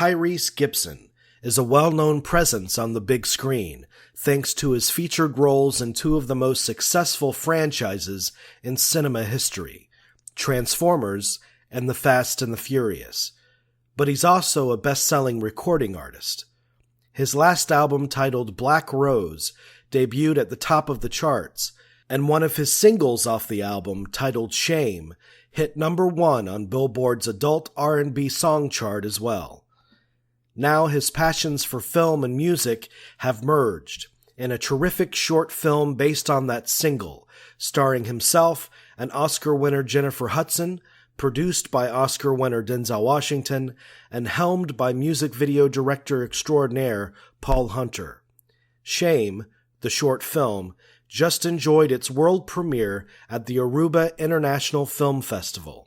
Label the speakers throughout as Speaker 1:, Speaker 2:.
Speaker 1: Tyrese Gibson is a well-known presence on the big screen thanks to his featured roles in two of the most successful franchises in cinema history, Transformers and The Fast and the Furious. But he's also a best-selling recording artist. His last album, titled Black Rose, debuted at the top of the charts, and one of his singles off the album, titled Shame, hit #1 on Billboard's adult R&B song chart as well. Now his passions for film and music have merged in a terrific short film based on that single, starring himself and Oscar-winner Jennifer Hudson, produced by Oscar-winner Denzel Washington, and helmed by music video director extraordinaire Paul Hunter. Shame, the short film, just enjoyed its world premiere at the Aruba International Film Festival.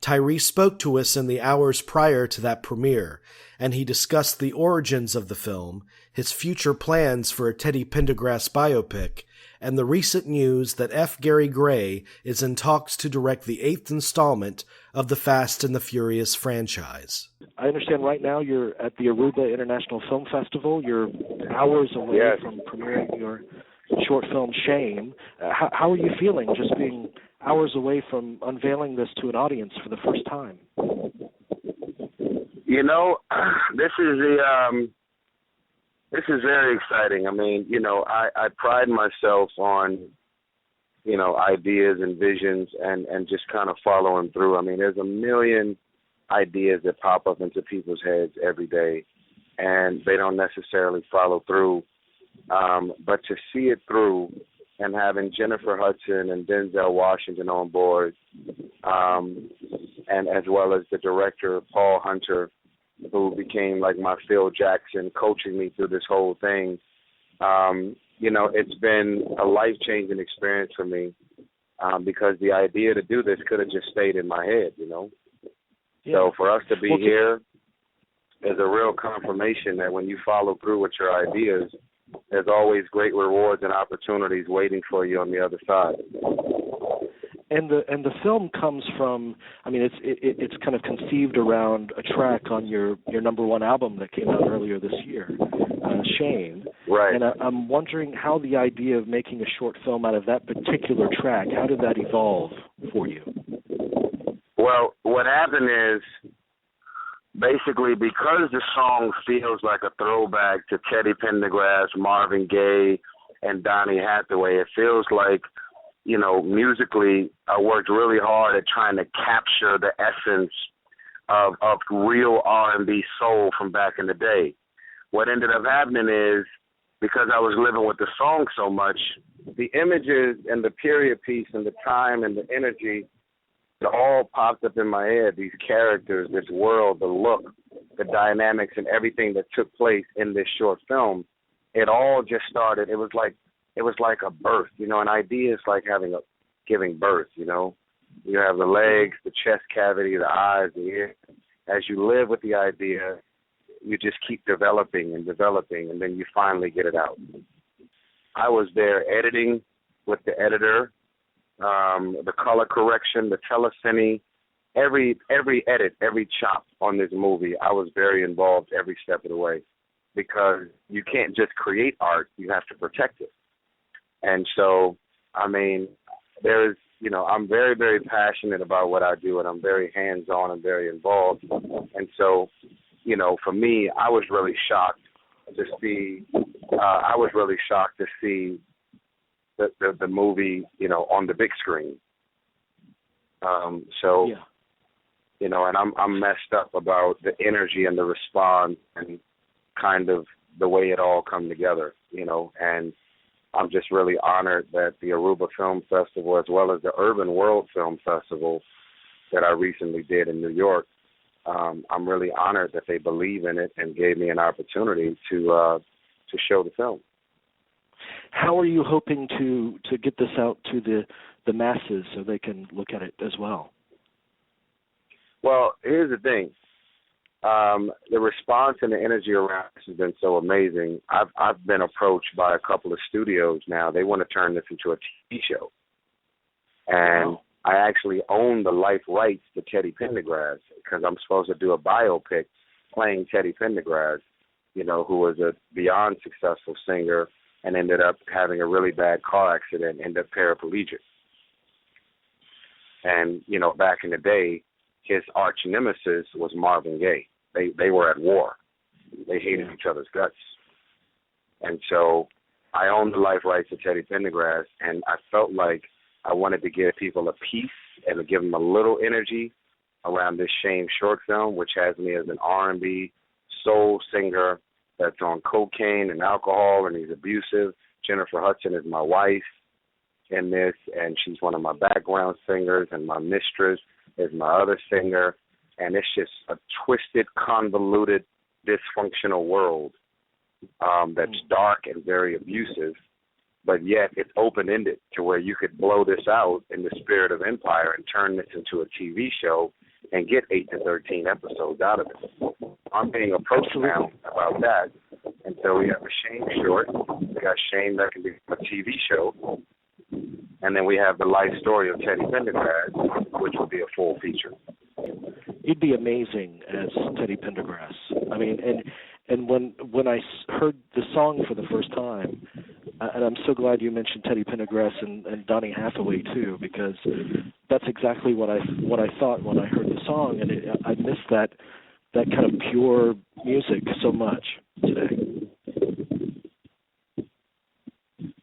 Speaker 1: Tyrese spoke to us in the hours prior to that premiere, and he discussed the origins of the film, his future plans for a Teddy Pendergrass biopic, and the recent news that F. Gary Gray is in talks to direct the 8th installment of the Fast and the Furious franchise.
Speaker 2: I understand right now you're at the Aruba International Film Festival. You're hours away from premiering your short film, Shame. How are you feeling just being hours away from unveiling this to an audience for the first time?
Speaker 3: You know, this is very exciting. I mean, you know, I pride myself on, you know, ideas and visions and just kind of following through. I mean, there's a million ideas that pop up into people's heads every day, and they don't necessarily follow through. But to see it through and having Jennifer Hudson and Denzel Washington on board, and as well as the director, Paul Hunter, who became like my Phil Jackson, coaching me through this whole thing. You know, it's been a life-changing experience for me because the idea to do this could have just stayed in my head, you know. Yeah. So for us to be here is a real confirmation that when you follow through with your ideas, there's always great rewards and opportunities waiting for you on the other side.
Speaker 2: And the film comes from, I mean, it's kind of conceived around a track on your #1 album that came out earlier this year, Shame.
Speaker 3: Right.
Speaker 2: And I'm wondering how the idea of making a short film out of that particular track, how did that evolve for you?
Speaker 3: Well, what happened is, basically, because the song feels like a throwback to Teddy Pendergrass, Marvin Gaye, and Donny Hathaway, it feels like, you know, musically, I worked really hard at trying to capture the essence of real R&B soul from back in the day. What ended up happening is, because I was living with the song so much, the images and the period piece and the time and the energy, it all popped up in my head, these characters, this world, the look, the dynamics, and everything that took place in this short film. It all just started. It was like a birth, you know. An idea is like giving birth, you know. You have the legs, the chest cavity, the eyes, the ear. As you live with the idea, you just keep developing, and then you finally get it out. I was there editing with the editor, the color correction, the telecine, every edit, every chop on this movie. I was very involved every step of the way, because you can't just create art, you have to protect it. And so, I mean, there's, you know, I'm very, very passionate about what I do, and I'm very hands-on and very involved. And so, you know, for me, I was really shocked to see the movie, you know, on the big screen. You know, and I'm messed up about the energy and the response and kind of the way it all come together, you know. And I'm just really honored that the Aruba Film Festival, as well as the Urban World Film Festival that I recently did in New York, I'm really honored that they believe in it and gave me an opportunity to show the film.
Speaker 2: How are you hoping to get this out to the masses so they can look at it as well?
Speaker 3: Well, here's the thing. The response and the energy around this has been so amazing. I've been approached by a couple of studios now. They want to turn this into a TV show. And wow. I actually own the life rights to Teddy Pendergrass because I'm supposed to do a biopic playing Teddy Pendergrass, who was a beyond successful singer and ended up having a really bad car accident, ended up paraplegic. And, back in the day, his arch nemesis was Marvin Gaye. They were at war. They hated each other's guts. And so I owned the life rights to Teddy Pendergrass, and I felt like I wanted to give people a piece and to give them a little energy around this Shame short film, which has me as an R&B soul singer that's on cocaine and alcohol, and he's abusive. Jennifer Hudson is my wife in this, and she's one of my background singers, and my mistress is my other singer. And it's just a twisted, convoluted, dysfunctional world that's dark and very abusive, but yet it's open-ended to where you could blow this out in the spirit of Empire and turn this into a TV show and get 8 to 13 episodes out of it. I'm being approached now about that. And so we have a Shame short. We got Shame that can be a TV show. And then we have the life story of Teddy Pendergrass, which will be a full feature.
Speaker 2: You'd be amazing as Teddy Pendergrass. I mean, and when I heard the song for the first time, and I'm so glad you mentioned Teddy Pendergrass and Donny Hathaway too, because that's exactly what I thought when I heard the song, and I miss that kind of pure music so much today.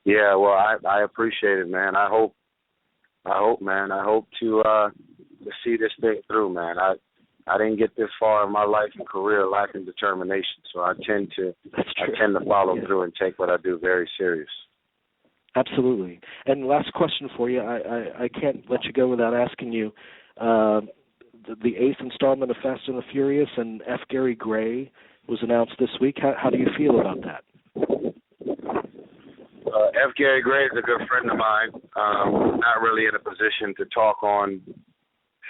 Speaker 3: Yeah, well, I appreciate it, man. I hope to see this thing through, man. I didn't get this far in my life and career lacking determination, so I tend to follow through and take what I do very serious. Absolutely.
Speaker 2: And last question for you, I can't let you go without asking you, the 8th installment of Fast and the Furious and F. Gary Gray was announced this week. How do you feel about that?
Speaker 3: F. Gary Gray is a good friend of mine. Not really in a position to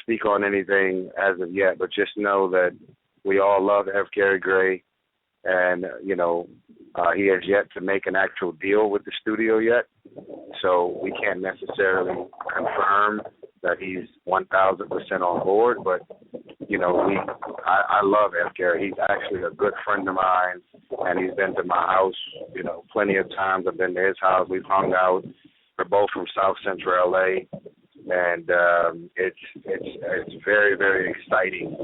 Speaker 3: speak on anything as of yet, but just know that we all love F. Gary Gray, and he has yet to make an actual deal with the studio yet, so we can't necessarily confirm that he's 1,000% on board. But I love F. Gary. He's actually a good friend of mine, and he's been to my house, plenty of times. I've been to his house. We've hung out. We're both from South Central LA. And it's very, very exciting,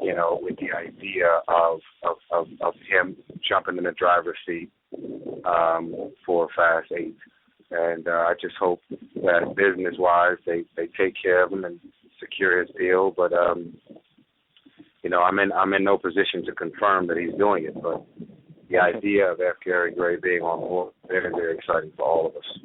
Speaker 3: with the idea of him jumping in the driver's seat for Fast 8. And I just hope that business-wise they take care of him and secure his deal. But I'm in no position to confirm that he's doing it. But the idea of F. Gary Gray being on board is very, very exciting for all of us.